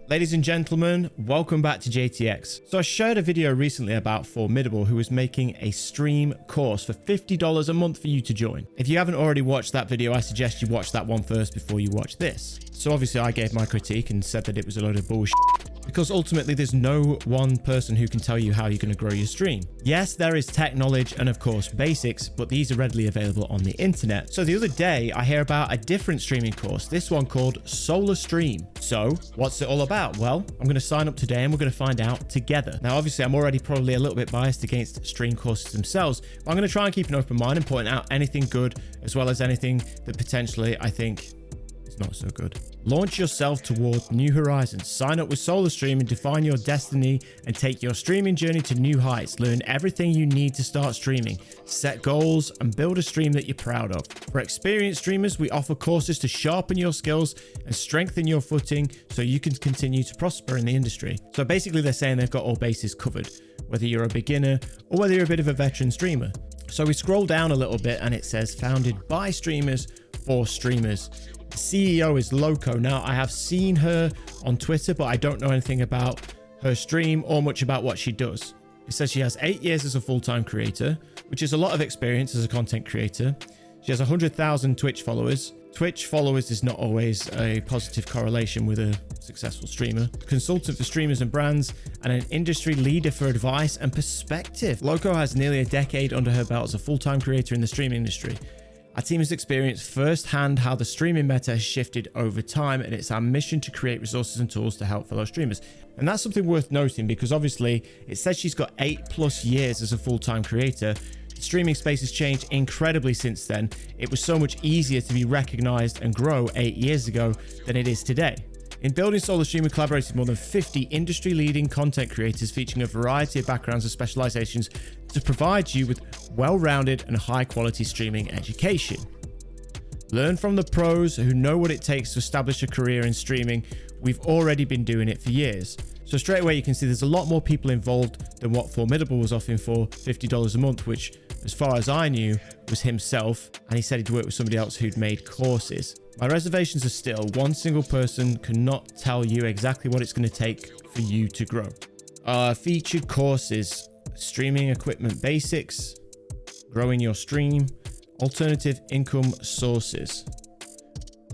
Ladies and gentlemen, welcome back to JTX. So I shared a video recently about Formidable, who was making a stream course for $50 a month for you to join. If you haven't already watched that video, I suggest you watch that one first before you watch this. So obviously I gave my critique and said that it was a load of bullshit, because ultimately there's no one person who can tell you how you're going to grow your stream. Yes, there is tech knowledge and of course basics, but these are readily available on the internet. So the other day I hear about a different streaming course, this one called Solar Stream. So what's it all about? Well, I'm going to sign up today and we're going to find out together. Now, obviously I'm already probably a little bit biased against stream courses themselves, but I'm going to try and keep an open mind and point out anything good as well as anything that potentially I think not so good. Launch yourself toward new horizons. Sign up with SolarStream and define your destiny and take your streaming journey to new heights. Learn everything you need to start streaming. Set goals and build a stream that you're proud of. For experienced streamers, we offer courses to sharpen your skills and strengthen your footing so you can continue to prosper in the industry. So basically they're saying they've got all bases covered, whether you're a beginner or whether you're a bit of a veteran streamer. So we scroll down a little bit and it says founded by streamers for streamers. The CEO is Loco. Now, I have seen her on Twitter, but I don't know anything about her stream or much about what she does. It says she has 8 years as a full-time creator, which is a lot of experience as a content creator. She has 100,000 Twitch followers. Twitch followers is not always a positive correlation with a successful streamer. Consultant for streamers and brands, and an industry leader for advice and perspective. Loco has nearly a decade under her belt as a full-time creator in the streaming industry. Our team has experienced firsthand how the streaming meta has shifted over time, and it's our mission to create resources and tools to help fellow streamers. And that's something worth noting because obviously it says she's got 8+ years as a full-time creator. The streaming space has changed incredibly since then. It was so much easier to be recognized and grow 8 years ago than it is today. In building Solar Stream, we collaborated with more than 50 industry-leading content creators featuring a variety of backgrounds and specializations to provide you with well-rounded and high-quality streaming education. Learn from the pros who know what it takes to establish a career in streaming. We've already been doing it for years. So straight away you can see there's a lot more people involved than what Formidable was offering for $50 a month, which as far as I knew was himself, and he said he'd worked with somebody else who'd made courses. My reservations are still one single person cannot tell you exactly what it's going to take for you to grow. Featured courses, streaming equipment basics, growing your stream, alternative income sources.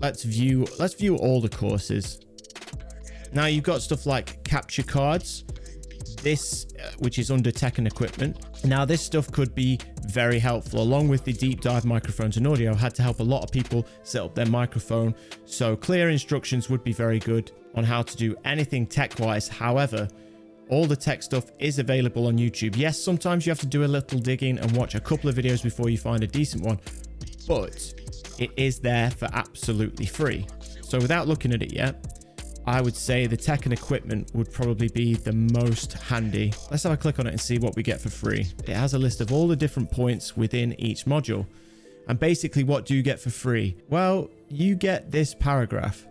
Let's view all the courses. Now you've got stuff like capture cards, this which is under tech and equipment. Now this stuff could be very helpful, along with the deep dive microphones and audio. Had to help a lot of people set up their microphone, so clear instructions would be very good on how to do anything tech wise. However, all the tech stuff is available on YouTube. Yes, sometimes you have to do a little digging and watch a couple of videos before you find a decent one, but it is there for absolutely free. So without looking at it yet, I would say the tech and equipment would probably be the most handy. Let's have a click on it and see what we get for free. It has a list of all the different points within each module. And basically, what do you get for free? Well, you get this paragraph.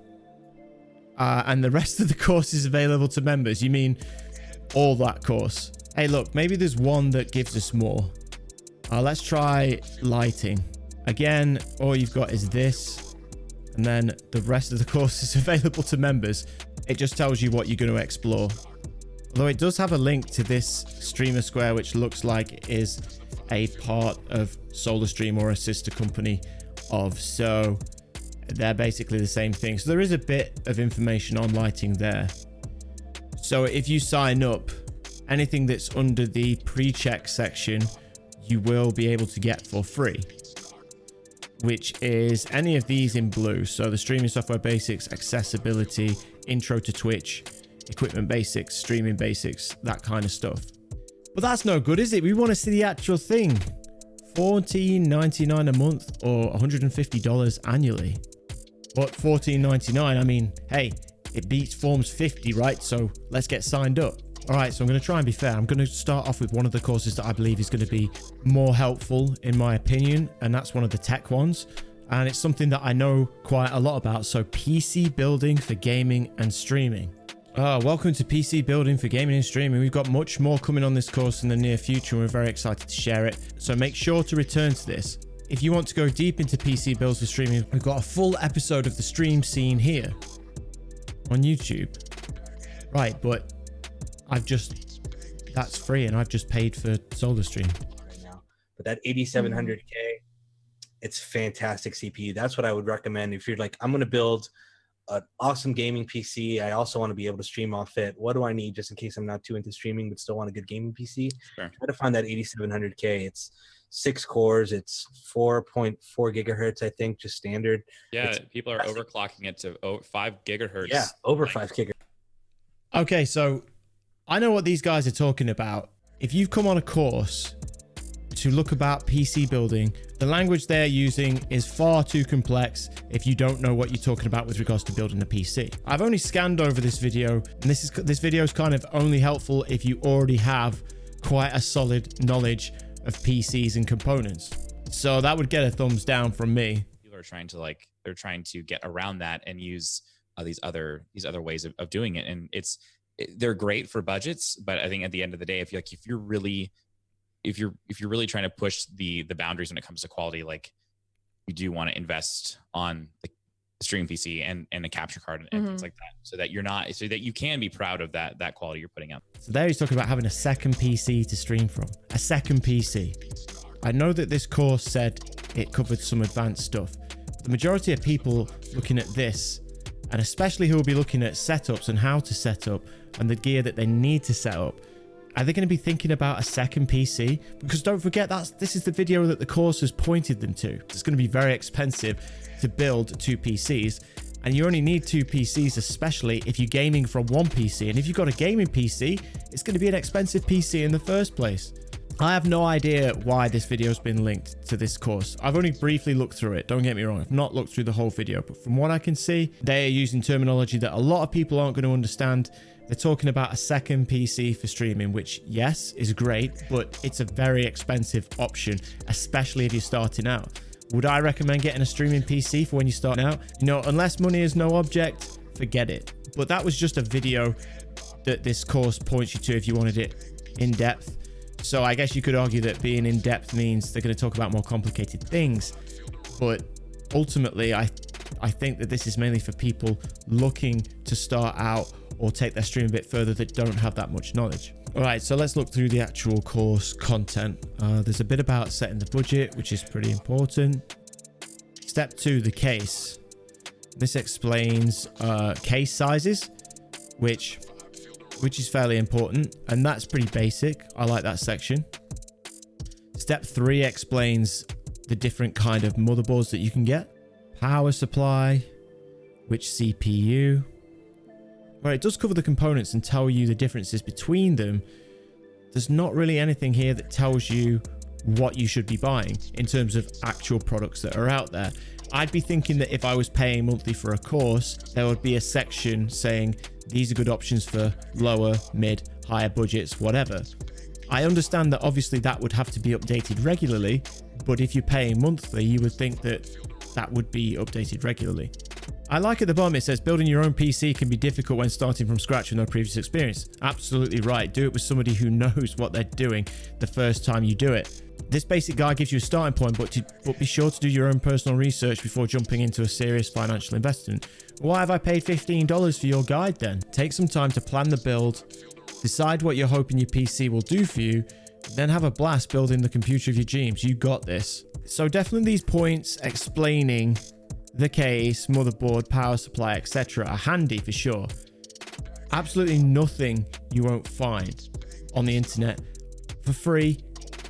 And the rest of the course is available to members. You mean all that course? Hey, look, maybe there's one that gives us more. Let's try lighting. Again, all you've got is this. And then the rest of the course is available to members. It just tells you what you're going to explore. Although it does have a link to this Streamer Square, which looks like it is a part of SolarStream or a sister company of. So they're basically the same thing. So there is a bit of information on lighting there. So if you sign up, anything that's under the pre-check section, you will be able to get for free, which is any of these in blue. So the streaming software basics, accessibility, intro to Twitch, equipment basics, streaming basics, that kind of stuff. But that's no good, is it? We want to see the actual thing. $14.99 a month or $150 annually. But $14.99, I mean, hey, it beats Form's 50, right? So let's get signed up. All right, so I'm going to try and be fair. I'm going to start off with one of the courses that I believe is going to be more helpful in my opinion, and that's one of the tech ones. And it's something that I know quite a lot about. So PC building for gaming and streaming. Welcome to PC building for gaming and streaming. We've got much more coming on this course in the near future, and we're very excited to share it. So make sure to return to this. If you want to go deep into PC builds for streaming, we've got a full episode of the stream scene here on YouTube. Right, but that's free, and I've just paid for SolarStream right now. But that 8700K, it's fantastic CPU. That's what I would recommend if you're like, I'm going to build an awesome gaming PC. I also want to be able to stream off it. What do I need just in case I'm not too into streaming but still want a good gaming PC? Sure. Try to find that 8700K. It's 6 cores. It's 4.4 gigahertz, I think, just standard. Yeah, people are overclocking it to 5 gigahertz. Yeah, over 5 gigahertz. Okay, so I know what these guys are talking about. If you've come on a course to look about PC building, the language they're using is far too complex if you don't know what you're talking about with regards to building a PC. I've only scanned over this video, and this video is kind of only helpful if you already have quite a solid knowledge of PCs and components. So that would get a thumbs down from me. People are trying to they're trying to get around that and use these other ways of doing it, and they're great for budgets. But I think at the end of the day, if you're really trying to push the boundaries when it comes to quality, like, you do want to invest on the stream PC and a capture card and things like that, so that you can be proud of that quality you're putting out. So there he's talking about having a second PC to stream from. A second PC. I know that this course said it covered some advanced stuff. The majority of people looking at this, and especially who will be looking at setups and how to set up and the gear that they need to set up, are they going to be thinking about a second PC? Because don't forget, this is the video that the course has pointed them to. It's going to be very expensive to build 2 PCs, and you only need 2 PCs, especially if you're gaming from one PC. And if you've got a gaming PC, it's going to be an expensive PC in the first place. I have no idea why this video has been linked to this course. I've only briefly looked through it. Don't get me wrong. I've not looked through the whole video, but from what I can see, they are using terminology that a lot of people aren't going to understand. They're talking about a second PC for streaming, which, yes, is great, but it's a very expensive option, especially if you're starting out. Would I recommend getting a streaming PC for when you're starting out? No, unless money is no object, forget it. But that was just a video that this course points you to if you wanted it in depth. So I guess you could argue that being in depth means they're going to talk about more complicated things. But ultimately, I think that this is mainly for people looking to start out or take their stream a bit further that don't have that much knowledge. All right, so let's look through the actual course content. There's a bit about setting the budget, which is pretty important. Step 2, the case. This explains case sizes, which is fairly important, and that's pretty basic. I like that section. Step 3 explains the different kind of motherboards that you can get. Power supply, which CPU. Well, it does cover the components and tell you the differences between them. There's not really anything here that tells you what you should be buying in terms of actual products that are out there. I'd be thinking that if I was paying monthly for a course, there would be a section saying these are good options for lower, mid, higher budgets, whatever. I understand that obviously that would have to be updated regularly, but if you're paying monthly, you would think that that would be updated regularly. I like at the bottom it says building your own PC can be difficult when starting from scratch with no previous experience. Absolutely right. Do it with somebody who knows what they're doing the first time you do it. This basic guide gives you a starting point, but be sure to do your own personal research before jumping into a serious financial investment. Why have I paid $15 for your guide then? Take some time to plan the build, decide what you're hoping your PC will do for you, then have a blast building the computer of your dreams. You got this. So definitely these points explaining the case, motherboard, power supply, etc. are handy for sure. Absolutely nothing you won't find on the internet for free,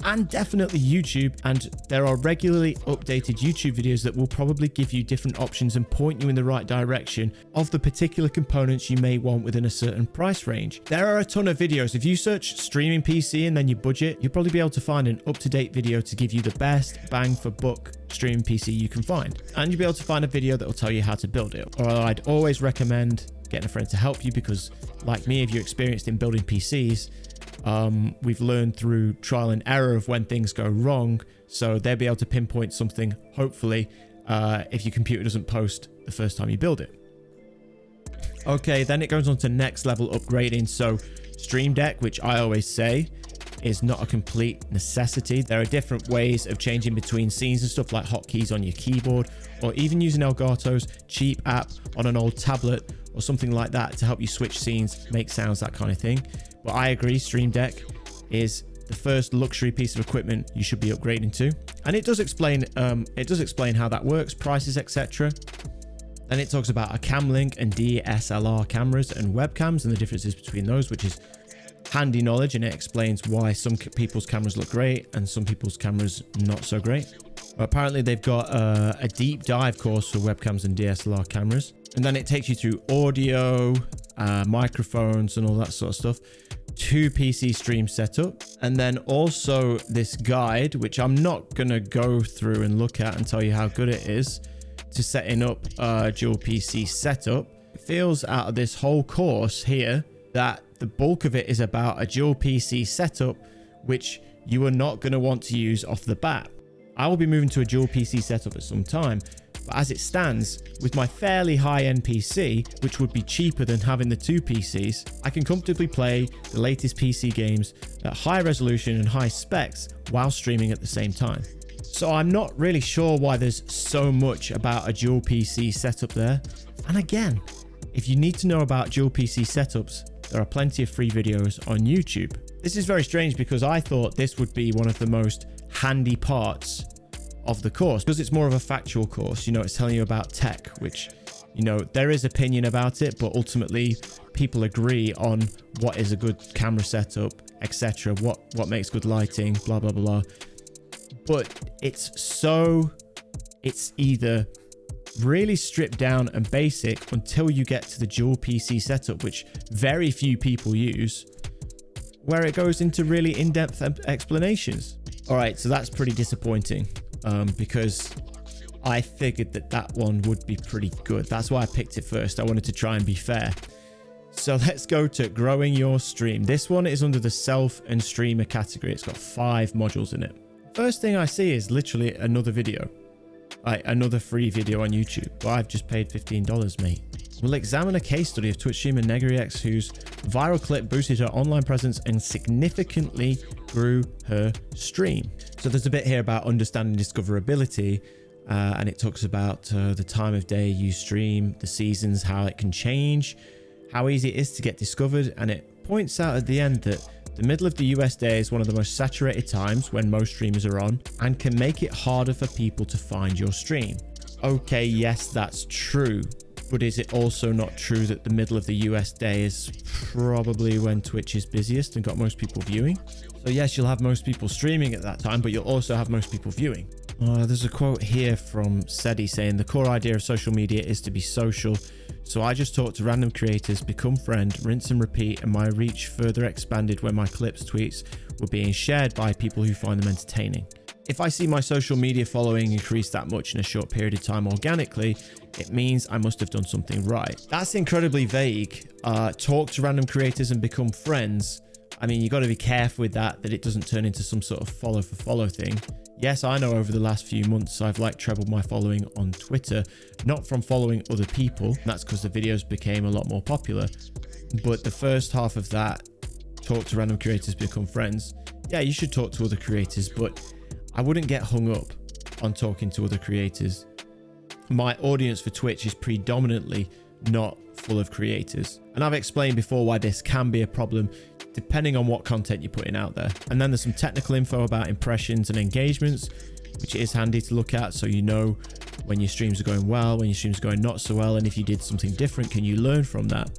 and definitely YouTube, and there are regularly updated YouTube videos that will probably give you different options and point you in the right direction of the particular components you may want within a certain price range. There are a ton of videos. If you search streaming PC and then your budget, you'll probably be able to find an up-to-date video to give you the best bang for buck streaming PC you can find, and you'll be able to find a video that will tell you how to build it. Or I'd always recommend getting a friend to help you, because like me, if you're experienced in building PCs, we've learned through trial and error of when things go wrong, so they'll be able to pinpoint something, hopefully, if your computer doesn't post the first time you build it. Okay, then it goes on to next level upgrading. So Stream Deck, which I always say is not a complete necessity. There are different ways of changing between scenes and stuff, like hotkeys on your keyboard, or even using Elgato's cheap app on an old tablet or something like that to help you switch scenes, make sounds, that kind of thing. But I agree, Stream Deck is the first luxury piece of equipment you should be upgrading to. And it does explain how that works, prices, etc. Then it talks about a cam link and DSLR cameras and webcams and the differences between those, which is handy knowledge, and it explains why some people's cameras look great and some people's cameras not so great. Apparently they've got a deep dive course for webcams and DSLR cameras, and then it takes you through audio, microphones and all that sort of stuff, 2 PC stream setup, and then also this guide, which I'm not gonna go through and look at and tell you how good it is to setting up a dual PC setup. It feels out of this whole course here that the bulk of it is about a dual PC setup, which you are not going to want to use off the bat. I will be moving to a dual PC setup at some time, but as it stands, with my fairly high-end PC, which would be cheaper than having the 2 PCs, I can comfortably play the latest PC games at high resolution and high specs while streaming at the same time. So I'm not really sure why there's so much about a dual PC setup there. And again, if you need to know about dual PC setups, there are plenty of free videos on YouTube. This is very strange because I thought this would be one of the most handy parts of the course because it's more of a factual course. You know, it's telling you about tech, which, you know, there is opinion about it, but ultimately people agree on what is a good camera setup, etc. What makes good lighting, blah, blah, blah. But it's either really stripped down and basic until you get to the dual PC setup, which very few people use, where it goes into really in-depth explanations. All right, so that's pretty disappointing because I figured that one would be pretty good. That's why I picked it first. I wanted to try and be fair. So let's go to growing your stream. This one is under the self and streamer category. It's got 5 modules in it. First thing I see is literally another video. Another free video on YouTube. Well, I've just paid $15, mate. We'll examine a case study of Twitch streamer NegriX, whose viral clip boosted her online presence and significantly grew her stream. So there's a bit here about understanding discoverability, and it talks about the time of day you stream, the seasons, how it can change, how easy it is to get discovered, and it points out at the end that the middle of the US day is one of the most saturated times when most streamers are on and can make it harder for people to find your stream. Okay, yes, that's true. But is it also not true that the middle of the US day is probably when Twitch is busiest and got most people viewing? So yes, you'll have most people streaming at that time, but you'll also have most people viewing. There's a quote here from Sedi saying, the core idea of social media is to be social. So I just talked to random creators, become friend, rinse and repeat, and my reach further expanded when my clips, tweets were being shared by people who find them entertaining. If I see my social media following increase that much in a short period of time organically, it means I must have done something right. That's incredibly vague. Talk to random creators and become friends. I mean, you got to be careful with that it doesn't turn into some sort of follow for follow thing. Yes, I know over the last few months I've trebled my following on Twitter, not from following other people. That's because the videos became a lot more popular. But the first half of that, talk to random creators, become friends. Yeah, you should talk to other creators, but I wouldn't get hung up on talking to other creators. My audience for Twitch is predominantly not full of creators. And I've explained before why this can be a problem depending on what content you're putting out there. And then there's some technical info about impressions and engagements, which is handy to look at so you know when your streams are going well, when your streams are going not so well, and if you did something different, can you learn from that?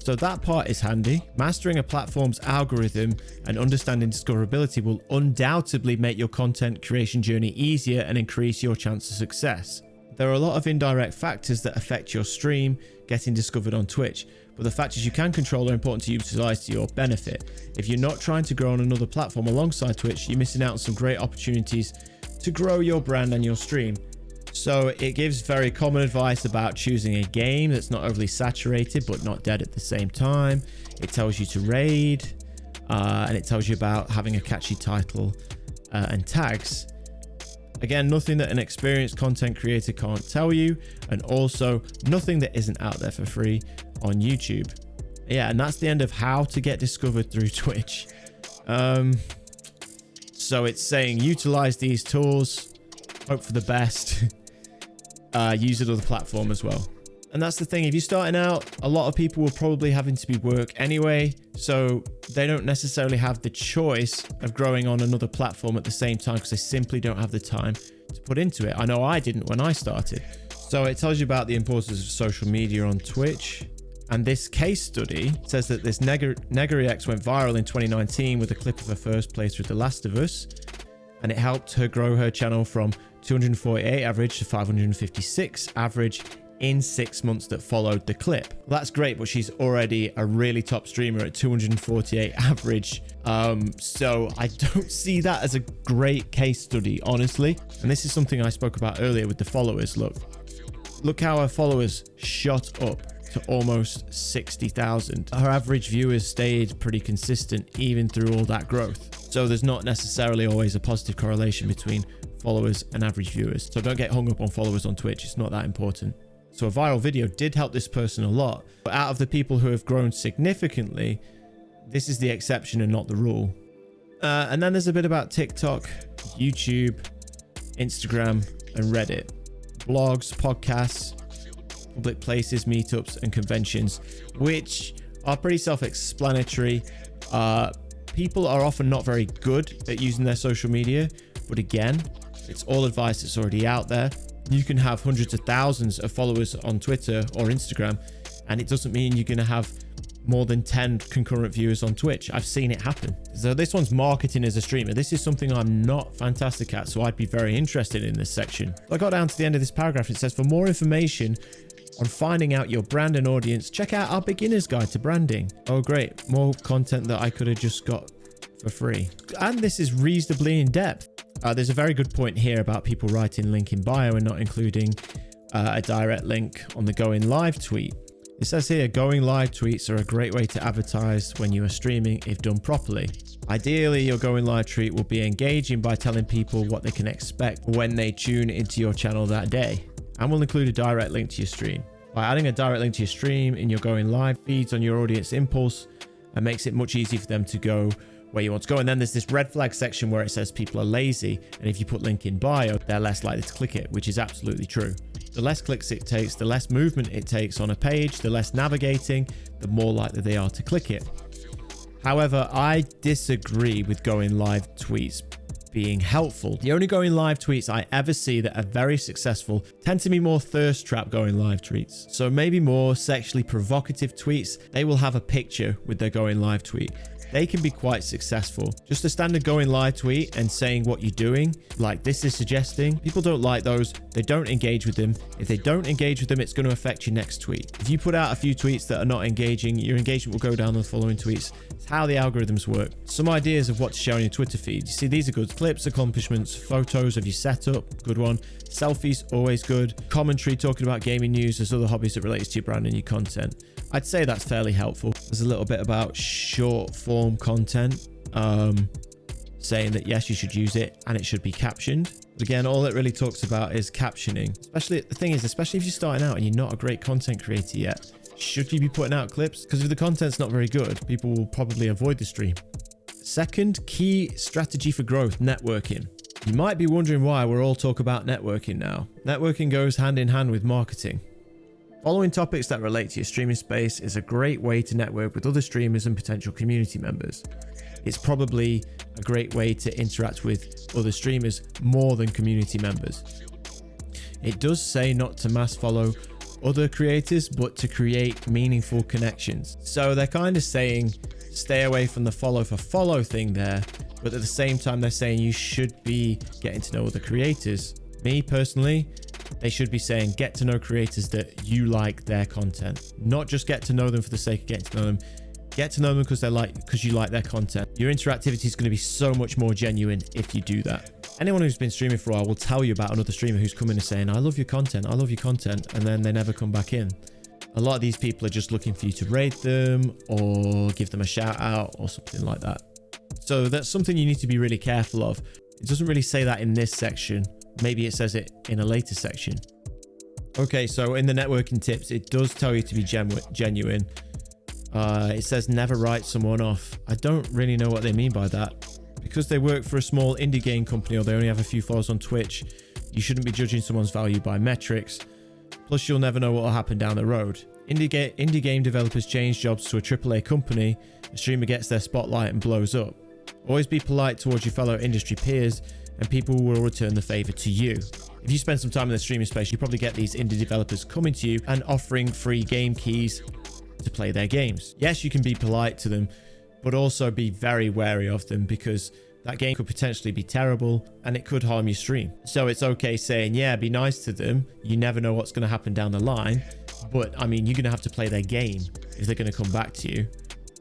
So that part is handy. Mastering a platform's algorithm and understanding discoverability will undoubtedly make your content creation journey easier and increase your chance of success. There are a lot of indirect factors that affect your stream getting discovered on Twitch, but the factors you can control are important to utilize to your benefit. If you're not trying to grow on another platform alongside Twitch, you're missing out on some great opportunities to grow your brand and your stream. So it gives very common advice about choosing a game that's not overly saturated but not dead at the same time. It tells you to raid, and it tells you about having a catchy title and tags. Again, nothing that an experienced content creator can't tell you, and also nothing that isn't out there for free on YouTube. Yeah, and that's the end of how to get discovered through Twitch. So it's saying utilize these tools, hope for the best, use it on the platform as well. And that's the thing. If you're starting out, a lot of people will probably having to be work anyway. So they don't necessarily have the choice of growing on another platform at the same time because they simply don't have the time to put into it. I know I didn't when I started. So it tells you about the importance of social media on Twitch. And this case study says that this Negary went viral in 2019 with a clip of her first playthrough of The Last of Us. And it helped her grow her channel from 248 average to 556 average in 6 months that followed the clip. Well, that's great, but she's already a really top streamer at 248 average. So I don't see that as a great case study, honestly. And this is something I spoke about earlier with the followers. Look how her followers shot up to almost 60,000. Her average viewers stayed pretty consistent even through all that growth. So there's not necessarily always a positive correlation between followers and average viewers. So don't get hung up on followers on Twitch. It's not that important. So a viral video did help this person a lot. But out of the people who have grown significantly, this is the exception and not the rule. And then there's a bit about TikTok, YouTube, Instagram, and Reddit. Blogs, podcasts, public places, meetups, and conventions, which are pretty self-explanatory. People are often not very good at using their social media, but again, it's all advice that's already out there. You can have hundreds of thousands of followers on Twitter or Instagram, and it doesn't mean you're going to have more than 10 concurrent viewers on Twitch. I've seen it happen. So this one's marketing as a streamer. This is something I'm not fantastic at, so I'd be very interested in this section. I got down to the end of this paragraph. It says, for more information on finding out your brand and audience, check out our beginner's guide to branding. Oh, great. More content that I could have just got for free. And this is reasonably in depth. There's a very good point here about people writing link in bio and not including a direct link on the going live tweet. It says here, going live tweets are a great way to advertise when you are streaming if done properly. Ideally, your going live tweet will be engaging by telling people what they can expect when they tune into your channel that day, and will include a direct link to your stream. By adding a direct link to your stream in your going live feeds on your audience impulse, and makes it much easier for them to go where you want to go. And then there's this red flag section where it says people are lazy, and if you put link in bio, they're less likely to click it, which is absolutely true. The less clicks it takes, the less movement it takes on a page, the less navigating, the more likely they are to click it. However, I disagree with going live tweets being helpful. The only going live tweets I ever see that are very successful tend to be more thirst trap going live tweets. So maybe more sexually provocative tweets, they will have a picture with their going live tweet. They can be quite successful. Just a standard going live tweet and saying what you're doing, like this is suggesting, people don't like those. They don't engage with them. If they don't engage with them, it's going to affect your next tweet. If you put out a few tweets that are not engaging, your engagement will go down on the following tweets. It's how the algorithms work. Some ideas of what to share on your Twitter feed. You see, these are good. Clips, accomplishments, photos of your setup, good one. Selfies, always good. Commentary, talking about gaming news. There's other hobbies that relates to your brand and your content. I'd say that's fairly helpful. There's a little bit about short form content, saying that yes, you should use it and it should be captioned. But again, all it really talks about is captioning. Especially, the thing is, especially if you're starting out and you're not a great content creator yet, should you be putting out clips? Because if the content's not very good, people will probably avoid the stream. Second key strategy for growth, networking. You might be wondering why we're all talking about networking now. Networking goes hand in hand with marketing. Following topics that relate to your streaming space is a great way to network with other streamers and potential community members. It's probably a great way to interact with other streamers more than community members. It does say not to mass follow other creators, but to create meaningful connections. So they're kind of saying stay away from the follow for follow thing there, but at the same time they're saying you should be getting to know other creators. Me personally, they should be saying get to know creators that you like their content, not just get to know them for the sake of getting to know them. Get to know them because you like their content. Your interactivity is going to be so much more genuine if you do that. Anyone who's been streaming for a while will tell you about another streamer who's come in and saying, I love your content, and then they never come back in. A lot of these people are just looking for you to rate them or give them a shout out or something like that. So that's something you need to be really careful of. It doesn't really say that in this section. Maybe it says it in a later section. Okay, so in the networking tips, it does tell you to be genuine. It says never write someone off. I don't really know what they mean by that. Because they work for a small indie game company or they only have a few followers on Twitch, you shouldn't be judging someone's value by metrics. Plus, you'll never know what will happen down the road. Indie game developers change jobs to a AAA company, a streamer gets their spotlight and blows up. Always be polite towards your fellow industry peers, and people will return the favor to you. If you spend some time in the streaming space, you probably get these indie developers coming to you and offering free game keys to play their games. Yes, you can be polite to them, but also be very wary of them, because that game could potentially be terrible and it could harm your stream. So it's okay saying, yeah, be nice to them. You never know what's going to happen down the line. But I mean, you're going to have to play their game if they're going to come back to you.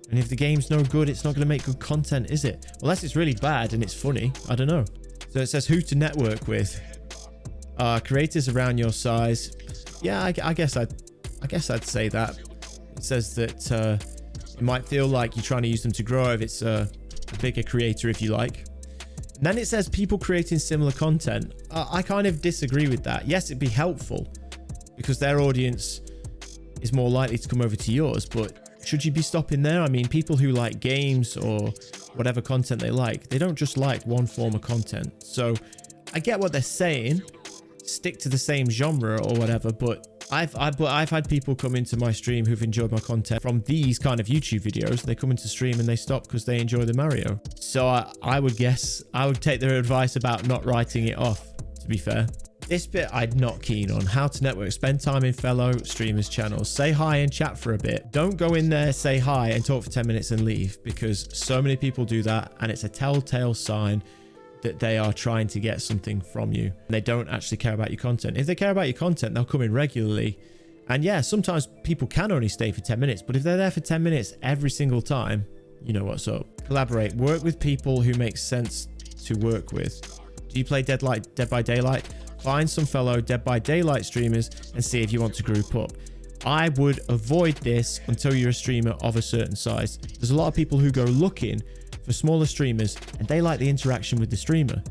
And if the game's no good, it's not going to make good content, is it? Unless it's really bad and it's funny. I don't know. So it says who to network with. Creators around your size. Yeah, I guess I'd say that. It says that it might feel like you're trying to use them to grow if it's a bigger creator, if you like. And then it says people creating similar content. I kind of disagree with that. Yes, it'd be helpful because their audience is more likely to come over to yours, but should you be stopping there? I mean, people who like games or whatever content they like, they don't just like one form of content. So I get what they're saying, stick to the same genre or whatever, but I've had people come into my stream who've enjoyed my content from these kind of YouTube videos. They come into stream and they stop because they enjoy the Mario. So I would guess I would take their advice about not writing it off, to be fair. This bit I'm not keen on. How to network. Spend time in fellow streamers' channels. Say hi and chat for a bit. Don't go in there, say hi and talk for 10 minutes and leave, because so many people do that and it's a telltale sign that they are trying to get something from you and they don't actually care about your content. If they care about your content, they'll come in regularly. And yeah, sometimes people can only stay for 10 minutes, but if they're there for 10 minutes every single time, you know what's up. Collaborate. Work with people who make sense to work with. Do you play Dead by Daylight? Find some fellow Dead by Daylight streamers and see if you want to group up. I would avoid this until you're a streamer of a certain size. There's a lot of people who go looking for smaller streamers and they like the interaction with the streamer.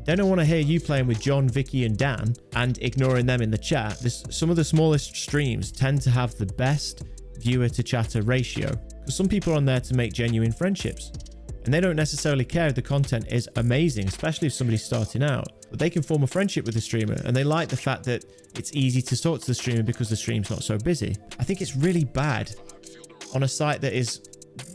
They don't want to hear you playing with John, Vicky and Dan and ignoring them in the chat. Some of the smallest streams tend to have the best viewer to chatter ratio, because some people are on there to make genuine friendships and they don't necessarily care if the content is amazing, especially if somebody's starting out, but they can form a friendship with the streamer and they like the fact that it's easy to talk to the streamer because the stream's not so busy. I think it's really bad on a site that is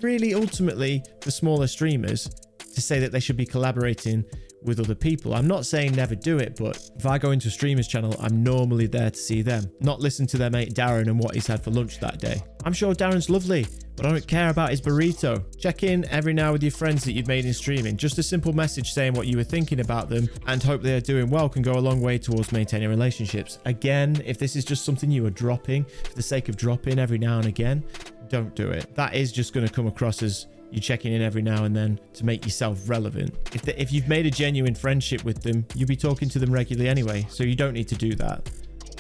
really ultimately for smaller streamers to say that they should be collaborating with other people. I'm not saying never do it, but if I go into a streamer's channel, I'm normally there to see them, not listen to their mate Darren and what he's had for lunch that day. I'm sure Darren's lovely, but I don't care about his burrito. Check in every now with your friends that you've made in streaming. Just a simple message saying what you were thinking about them and hope they're doing well can go a long way towards maintaining relationships. Again, if this is just something you are dropping for the sake of dropping every now and again, don't do it. That is just going to come across as you checking in every now and then to make yourself relevant. If you've made a genuine friendship with them, you'll be talking to them regularly anyway, so you don't need to do that.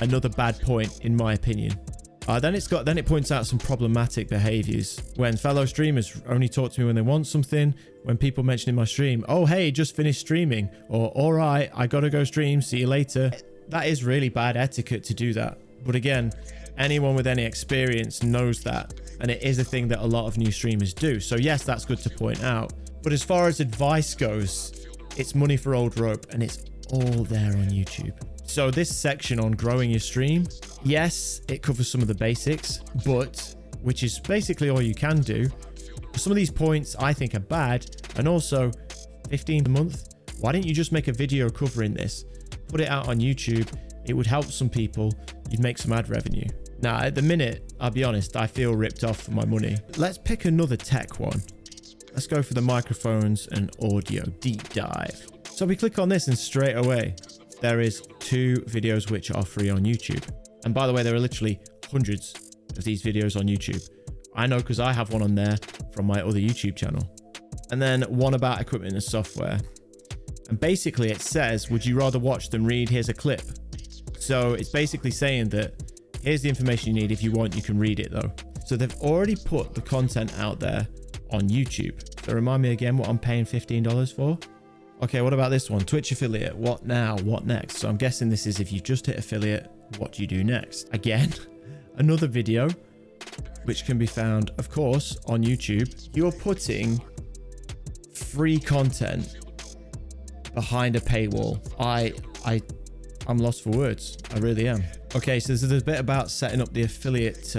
Another bad point, in my opinion. Then it points out some problematic behaviors. When fellow streamers only talk to me when they want something, when people mention in my stream, oh hey, just finished streaming, or all right, I gotta go stream, see you later. That is really bad etiquette to do that. But again, anyone with any experience knows that, and it is a thing that a lot of new streamers do. So yes, that's good to point out. But as far as advice goes, it's money for old rope and it's all there on YouTube. So this section on growing your stream, yes, it covers some of the basics, but which is basically all you can do. Some of these points I think are bad, and also 15 a month. Why didn't you just make a video covering this? Put it out on YouTube. It would help some people. You'd make some ad revenue. Now, at the minute, I'll be honest, I feel ripped off for my money. Let's pick another tech one. Let's go for the microphones and audio deep dive. So we click on this and straight away, there is 2 videos which are free on YouTube. And by the way, there are literally hundreds of these videos on YouTube. I know because I have one on there from my other YouTube channel. And then one about equipment and software. And basically it says, would you rather watch than read? Here's a clip. So it's basically saying that here's the information you need. If you want, you can read it though. So they've already put the content out there on YouTube. So remind me again what I'm paying $15 for. Okay, what about this one? Twitch affiliate. What now? What next? So I'm guessing this is if you just hit affiliate, what do you do next? Again, another video, which can be found, of course, on YouTube. You're putting free content behind a paywall. I'm lost for words. I really am. Okay, so there's a bit about setting up the affiliate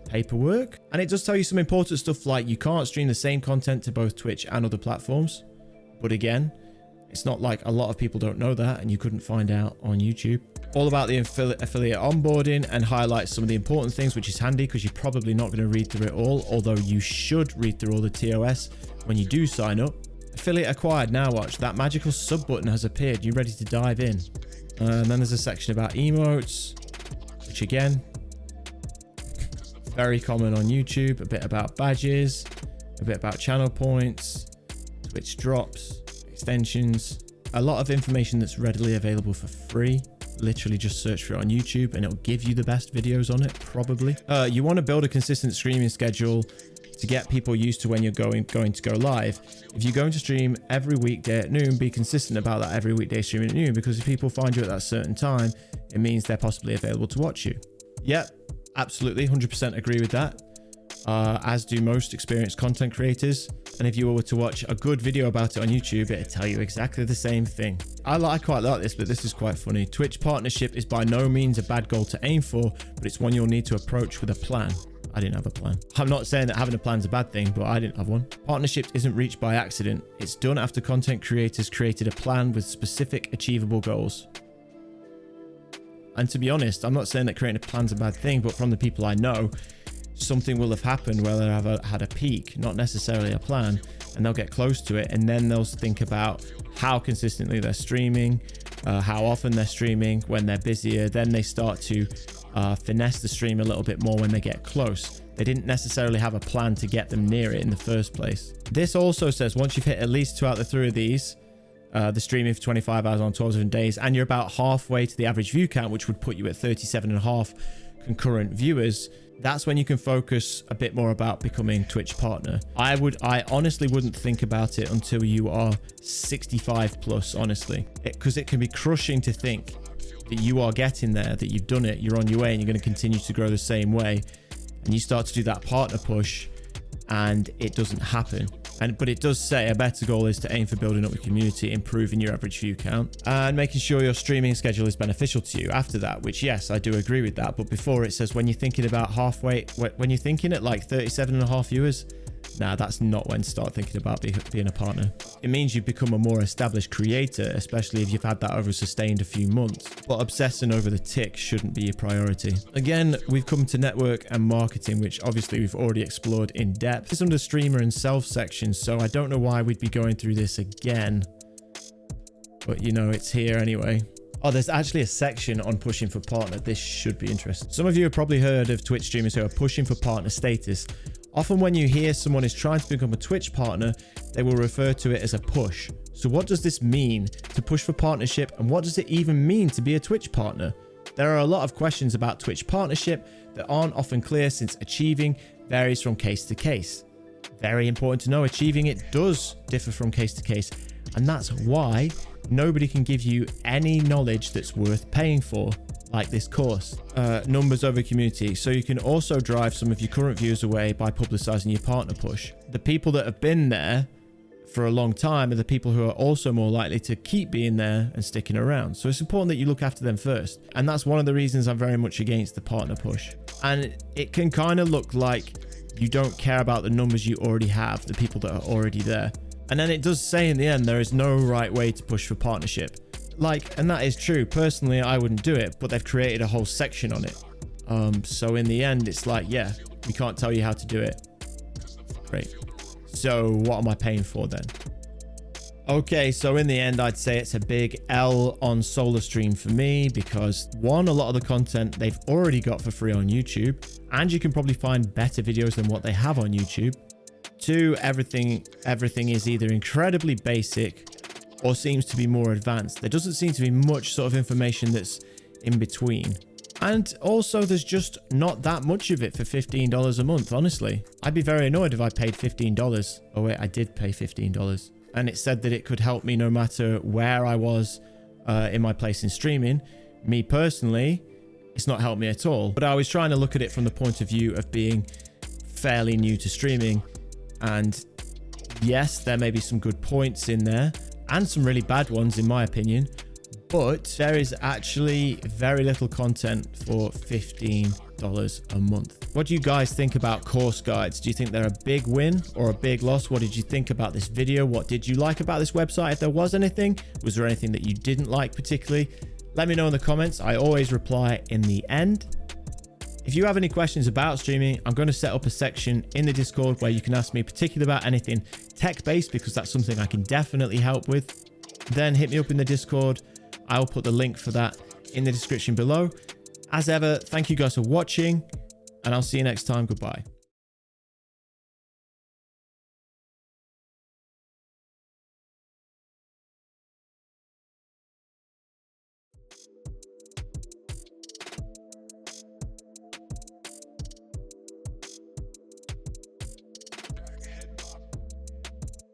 paperwork, and it does tell you some important stuff like you can't stream the same content to both Twitch and other platforms. But again, it's not like a lot of people don't know that, and you couldn't find out on YouTube. All about the affiliate onboarding, and highlights some of the important things, which is handy because you're probably not going to read through it all, although you should read through all the TOS when you do sign up. Affiliate acquired. Now watch, that magical sub button has appeared. You ready to dive in? And then there's a section about emotes, which again, very common on YouTube. A bit about badges, a bit about channel points, Twitch drops, extensions, a lot of information that's readily available for free. Literally just search for it on YouTube and it'll give you the best videos on it, probably. You want to build a consistent streaming schedule to get people used to when you're going to go live. If you're going to stream every weekday at noon, be consistent about that every weekday streaming at noon, because if people find you at that certain time, it means they're possibly available to watch you. Yep, absolutely, 100% agree with that. As do most experienced content creators. And if you were to watch a good video about it on YouTube, it'd tell you exactly the same thing. I quite like this, but this is quite funny. Twitch partnership is by no means a bad goal to aim for, but it's one you'll need to approach with a plan. I didn't have a plan. I'm not saying that having a plan is a bad thing, but I didn't have one. Partnership isn't reached by accident. It's done after content creators created a plan with specific achievable goals. And to be honest, I'm not saying that creating a plan's a bad thing, but from the people I know, something will have happened where they've had a peak, not necessarily a plan, and they'll get close to it, and then they'll think about how consistently they're streaming, how often they're streaming, when they're busier. Then they start to finesse the stream a little bit more when they get close. They didn't necessarily have a plan to get them near it in the first place. This also says once you've hit at least 2 out of the 3 of these, the streaming for 25 hours on 12 different days, and you're about halfway to the average view count, which would put you at 37.5 concurrent viewers, that's when you can focus a bit more about becoming Twitch partner. I honestly wouldn't think about it until you are 65 plus, honestly, because it can be crushing to think that you are getting there, that you've done it, you're on your way, and you're going to continue to grow the same way, and you start to do that partner push and it doesn't happen. But it does say a better goal is to aim for building up your community, improving your average view count, and making sure your streaming schedule is beneficial to you after that, which yes, I do agree with that. But before, it says when you're thinking about halfway, when you're thinking at like 37.5 viewers, nah, that's not when to start thinking about being a partner. It means you've become a more established creator, especially if you've had that over sustained a few months. But obsessing over the tick shouldn't be your priority. Again, we've come to network and marketing, which obviously we've already explored in depth. It's under streamer and self sections, so I don't know why we'd be going through this again. But you know, it's here anyway. Oh, there's actually a section on pushing for partner. This should be interesting. Some of you have probably heard of Twitch streamers who are pushing for partner status. Often when you hear someone is trying to become a Twitch partner, they will refer to it as a push. So what does this mean, to push for partnership, and what does it even mean to be a Twitch partner? There are a lot of questions about Twitch partnership that aren't often clear, since achieving varies from case to case. Very important to know, achieving it does differ from case to case, and that's why nobody can give you any knowledge that's worth paying for, like this course. Numbers over community. So you can also drive some of your current viewers away by publicizing your partner push. The people that have been there for a long time are the people who are also more likely to keep being there and sticking around. So it's important that you look after them first. And that's one of the reasons I'm very much against the partner push. And it can kind of look like you don't care about the numbers you already have, the people that are already there. And then it does say in the end, there is no right way to push for partnership. And that is true. Personally, I wouldn't do it, but they've created a whole section on it. So in the end, it's like, yeah, we can't tell you how to do it. Great. So what am I paying for then? Okay, so in the end, I'd say it's a big L on SolarStream for me, because one, a lot of the content they've already got for free on YouTube, and you can probably find better videos than what they have on YouTube. Two, everything is either incredibly basic or seems to be more advanced. There doesn't seem to be much sort of information that's in between. And also, there's just not that much of it for $15 a month, honestly. I'd be very annoyed if I paid $15. Oh wait, I did pay $15. And it said that it could help me no matter where I was in my place in streaming. Me personally, it's not helped me at all. But I was trying to look at it from the point of view of being fairly new to streaming. And yes, there may be some good points in there, and some really bad ones in my opinion, but there is actually very little content for $15 a month. What do you guys think about course guides? Do you think they're a big win or a big loss? What did you think about this video? What did you like about this website? If there was anything, was there anything that you didn't like particularly? Let me know in the comments. I always reply in the end. If you have any questions about streaming, I'm going to set up a section in the Discord where you can ask me particularly about anything tech-based, because that's something I can definitely help with. Then hit me up in the Discord. I'll put the link for that in the description below. As ever, thank you guys for watching, and I'll see you next time. Goodbye.